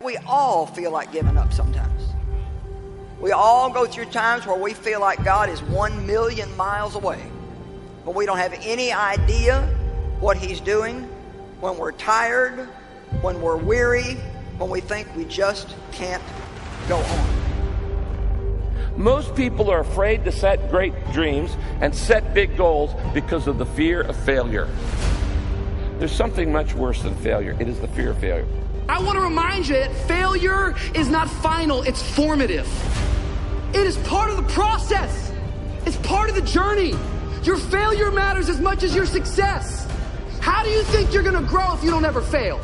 We all feel like giving up sometimes. We all go through times where we feel like God is 1,000,000 miles away, but we don't have any idea what He's doing. When we're tired, when we're weary, when we think we just can't go on. Most people are afraid to set great dreams and set big goals because of the fear of failure. There's something much worse than failure. It is the fear of failure. I want to remind you that failure is not final, it's formative. It is part of the process. It's part of the journey. Your failure matters as much as your success. How do you think you're going to grow if you don't ever fail?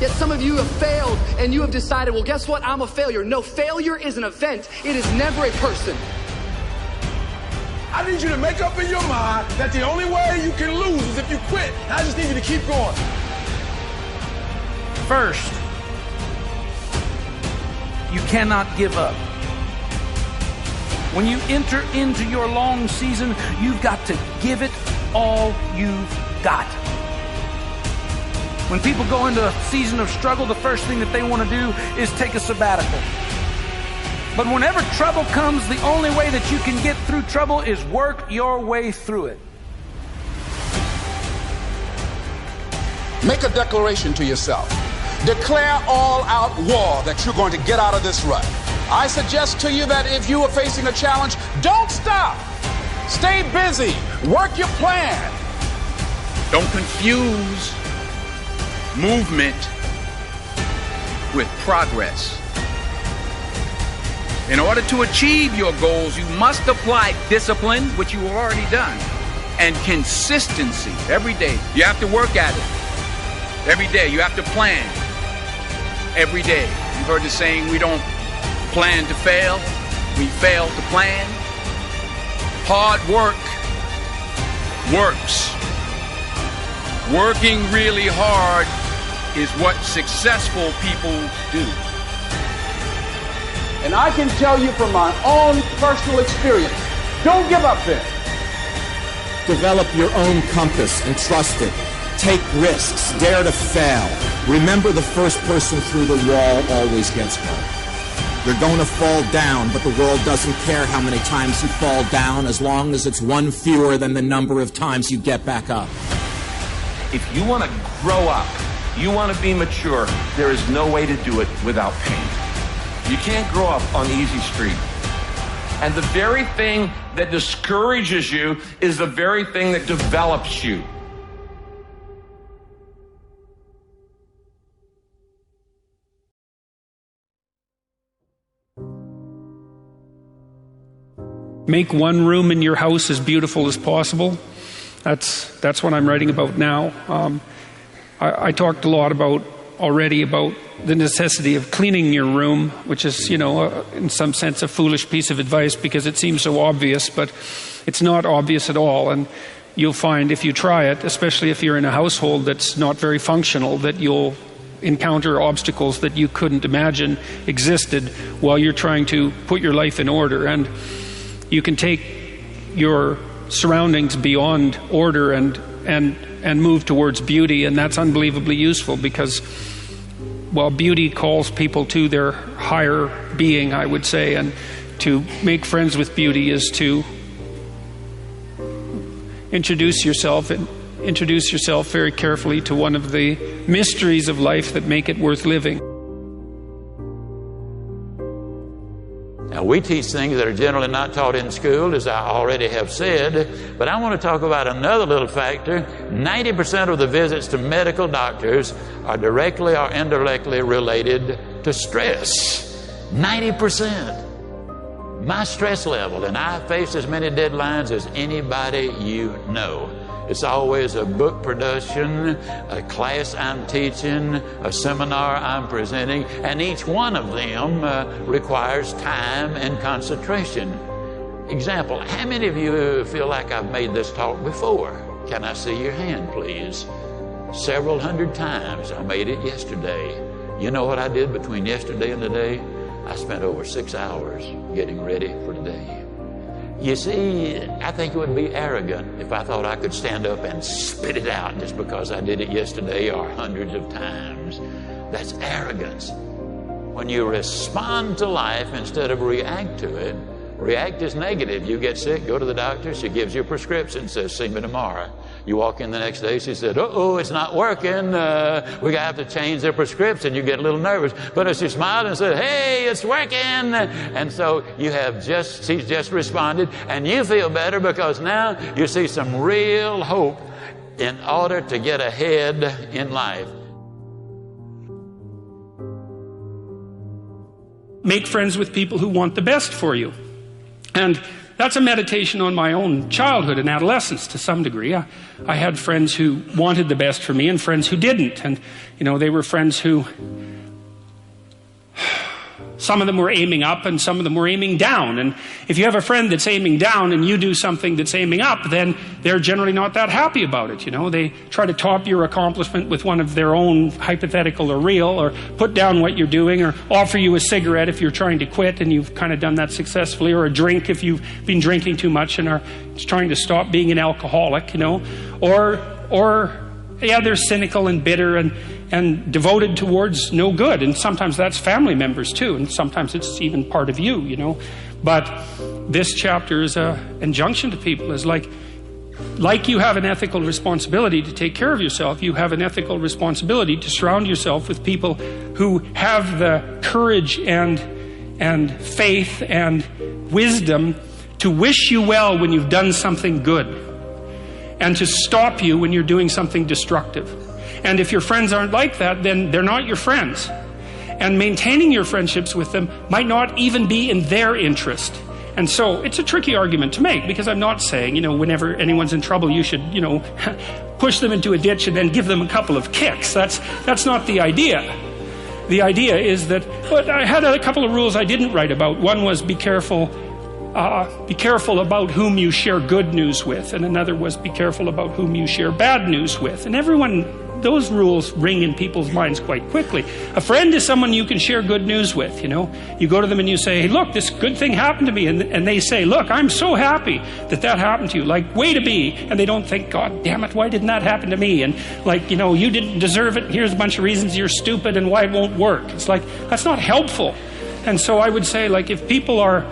Yet some of you have failed and you have decided, well, guess what? I'm a failure. No, failure is an event. It is never a person. I need you to make up in your mind that the only way you can lose is if you quit. I just need you to keep going. First, you cannot give up. When you enter into your long season, you've got to give it all you've got. When people go into a season of struggle, the first thing that they want to do is take a sabbatical. But whenever trouble comes, the only way that you can get through trouble is work your way through it. Make a declaration to yourself. Declare all-out war that you're going to get out of this rut. I suggest to you that if you are facing a challenge, don't stop. Stay busy. Work your plan. Don't confuse movement with progress. In order to achieve your goals, you must apply discipline, which you have already done, and consistency every day. You have to work at it every day. You have to plan every day. You've heard the saying, we don't plan to fail, we fail to plan. Hard work works. Working really hard is what successful people do. And I can tell you from my own personal experience, don't give up then. Develop your own compass and trust it. Take risks, dare to fail. Remember, the first person through the wall always gets hurt. You're going to fall down, but the world doesn't care how many times you fall down as long as it's one fewer than the number of times you get back up. If you want to grow up, you want to be mature, there is no way to do it without pain. You can't grow up on easy street. And the very thing that discourages you is the very thing that develops you. Make one room in your house as beautiful as possible. That's what I'm writing about now. I talked a lot already about the necessity of cleaning your room, which is, in some sense a foolish piece of advice because it seems so obvious, but it's not obvious at all. And you'll find if you try it, especially if you're in a household that's not very functional, that you'll encounter obstacles that you couldn't imagine existed while you're trying to put your life in order. And you can take your surroundings beyond order and move towards beauty, and that's unbelievably useful because, well, beauty calls people to their higher being, I would say, and to make friends with beauty is to introduce yourself very carefully to one of the mysteries of life that make it worth living. Now, we teach things that are generally not taught in school, as I already have said, but I want to talk about another little factor. 90% of the visits to medical doctors are directly or indirectly related to stress. 90%. My stress level, and I face as many deadlines as anybody you know. It's always a book production, a class I'm teaching, a seminar I'm presenting, and each one of them requires time and concentration. Example, how many of you feel like I've made this talk before? Can I see your hand, please? Several hundred times. I made it yesterday. You know what I did between yesterday and today? I spent over 6 hours getting ready for today. You see, I think it would be arrogant if I thought I could stand up and spit it out just because I did it yesterday or hundreds of times. That's arrogance. When you respond to life instead of react to it, react is negative. You get sick, go to the doctor, she gives you a prescription, says, see me tomorrow. You walk in the next day, she said, uh-oh, it's not working. We have to change their prescription. You get a little nervous. But if she smiled and said, hey, it's working. And so she's just responded, and you feel better because now you see some real hope in order to get ahead in life. Make friends with people who want the best for you. And that's a meditation on my own childhood and adolescence to some degree. I had friends who wanted the best for me and friends who didn't. And, they were friends who, some of them were aiming up and some of them were aiming down. And if you have a friend that's aiming down and you do something that's aiming up, then they're generally not that happy about it. They try to top your accomplishment with one of their own, hypothetical or real, or put down what you're doing, or offer you a cigarette if you're trying to quit and you've kind of done that successfully, or a drink if you've been drinking too much and are trying to stop being an alcoholic, or they're cynical and bitter and devoted towards no good. And sometimes that's family members too, and sometimes it's even part of you, But this chapter is an injunction to people, is like you have an ethical responsibility to take care of yourself, you have an ethical responsibility to surround yourself with people who have the courage and faith and wisdom to wish you well when you've done something good, and to stop you when you're doing something destructive. And if your friends aren't like that, then they're not your friends. And maintaining your friendships with them might not even be in their interest. And so it's a tricky argument to make, because I'm not saying, whenever anyone's in trouble, you should, push them into a ditch and then give them a couple of kicks. That's not the idea. The idea is that, but I had a couple of rules I didn't write about. One was be careful about whom you share good news with, and another was be careful about whom you share bad news with. And those rules ring in people's minds quite quickly. A friend is someone you can share good news with, You go to them and you say, hey, look, this good thing happened to me. And they say, look, I'm so happy that happened to you. Like, way to be. And they don't think, God damn it, why didn't that happen to me? And you didn't deserve it. Here's a bunch of reasons you're stupid and why it won't work. It's like, that's not helpful. And so I would say, if people are,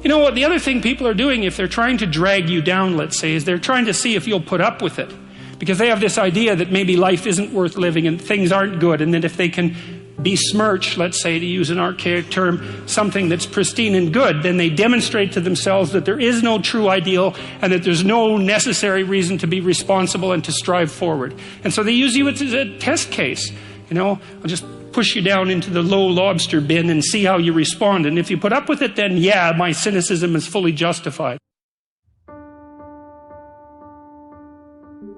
the other thing people are doing, if they're trying to drag you down, let's say, is they're trying to see if you'll put up with it. Because they have this idea that maybe life isn't worth living and things aren't good, and that if they can besmirch, let's say, to use an archaic term, something that's pristine and good, then they demonstrate to themselves that there is no true ideal and that there's no necessary reason to be responsible and to strive forward. And so they use you as a test case. I'll just push you down into the low lobster bin and see how you respond. And if you put up with it, then yeah, my cynicism is fully justified.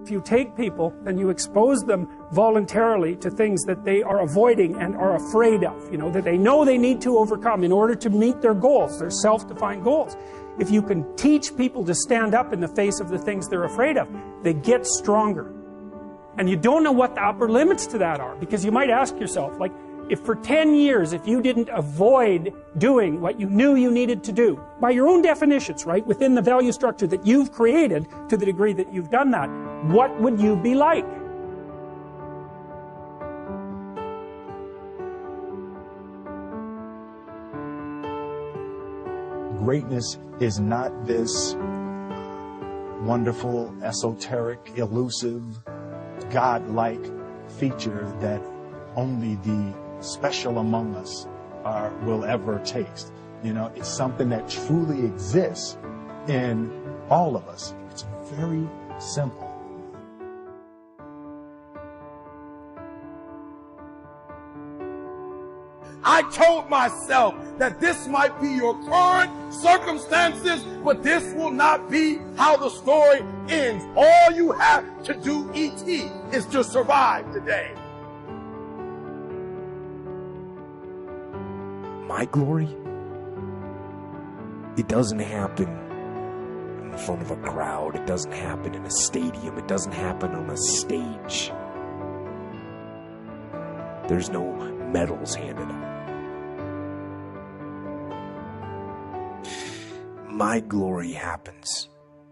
If you take people and you expose them voluntarily to things that they are avoiding and are afraid of, that they know they need to overcome in order to meet their goals, their self-defined goals. If you can teach people to stand up in the face of the things they're afraid of, they get stronger. And you don't know what the upper limits to that are, because you might ask yourself, if for 10 years, if you didn't avoid doing what you knew you needed to do, by your own definitions, right, within the value structure that you've created, to the degree that you've done that, what would you be like? Greatness is not this wonderful, esoteric, elusive, God-like feature that only the special among us will ever taste. It's something that truly exists in all of us. It's very simple. I told myself that this might be your current circumstances, but this will not be how the story ends. All you have to do, E.T., is to survive today. My glory, it doesn't happen in front of a crowd. It doesn't happen in a stadium. It doesn't happen on a stage. There's no medals handed out. My glory happens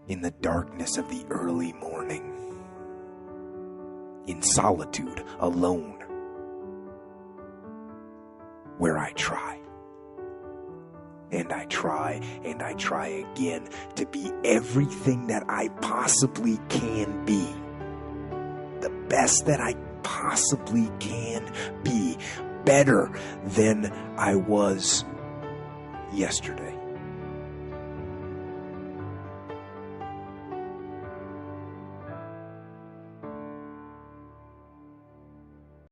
in the darkness of the early morning, in solitude, alone, where I try. And I try, and I try again to be everything that I possibly can be. The best that I possibly can be. Better than I was yesterday.